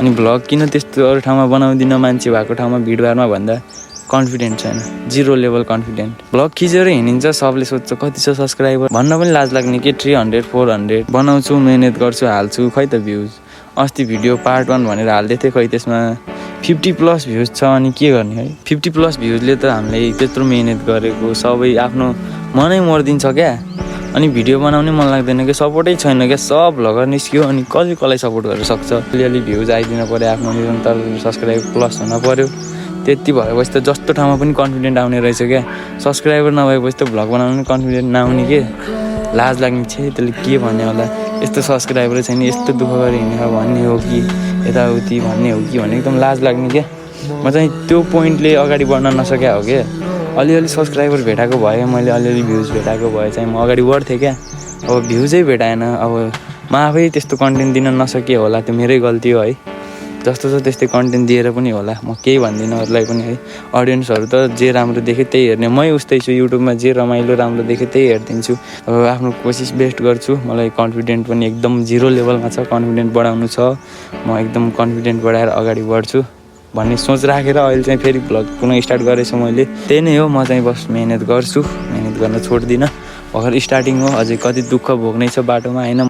अनि भ्लग किन त्यस्तो अरू ठाउँमा बनाउँदिनँ मान्छे भएको ठाउँमा भिडभाडमा भन्दा कन्फिडेन्ट छैन, 0 लेभल कन्फिडेन्ट। भ्लग खिचेर हिँडिन्छ, सबले सोध्छ कति छ सब्सक्राइबर भन्न पनि लाज लाग्ने के 300 400 बनाउँछु, मेहनत गर्छु, हाल्छु, खै त भ्युज। अस्ति भिडियो पार्ट 1 भनेर हाल्दै थिएँ, खै त्यसमा 50+ भ्युज छ। अनि के गर्ने है, 50+ भ्युजले त हामीले त्यत्रो मेहनत गरेको सबै आफ्नो मनै मरिदिन्छ क्या। अनि भिडियो बनाउने मन लाग्दैन क्या, सपोर्टै छैन क्या। सब भ्लगर निस्क्यो अनि कसलाई सपोर्ट गर्न सक्छ। अलिअलि भ्युज आइदिनु पऱ्यो, आफ्नो निरन्तर सब्सक्राइब प्लस हुन पऱ्यो। त्यति भएपछि त जस्तो ठाउँमा पनि कन्फिडेन्ट आउने रहेछ क्या। सब्सक्राइबर नभएपछि त भ्लग बनाउनु कन्फिडेन्ट नआउने के, लाज लाग्ने छ। त्यसले के भन्ने होला, यस्तो सब्सक्राइबर छैन, यस्तो दुःख गरी हिँडेर भन्ने हो कि यताउति भन्ने हो कि भने एकदम लाज लाग्ने क्या। म चाहिँ त्यो पोइन्टले अगाडि बढ्न नसक्या हो क्या। अलिअलि सब्सक्राइबर भेटाएको भए, मैले अलिअलि भ्युज भेटाएको भए चाहिँ म अगाडि बढ्थेँ क्या। अब भ्युजै भेटाएन, अब म आफै त्यस्तो कन्टेन्ट दिन नसके होला, त्यो मेरै गल्ती हो है। जस्तो छ त्यस्तै कन्टेन्ट दिएर पनि होला, म केही भन्दिनँ अरूलाई पनि है। अडियन्सहरू त जे राम्रो देखेँ त्यही हेर्ने, मै उस्तै छु। युट्युबमा जे रमाइलो राम्रो देखेँ त्यही हेरिदिन्छु। अब आफ्नो कोसिस बेस्ट गर्छु। मलाई कन्फिडेन्ट पनि एकदम 0 लेभलमा छ, कन्फिडेन्ट बढाउनु छ। म एकदम कन्फिडेन्ट बढाएर अगाडि बढ्छु भन्ने सोच राखेर अहिले चाहिँ फेरि भ्लग पुनः स्टार्ट गरेछु मैले। त्यही नै हो, म चाहिँ बस मेहनत गर्छु, मेहनत गर्न छोड्दिनँ। भर्खर स्टार्टिङ हो, अझै कति दुःख भोग्नै छ बाटोमा होइन।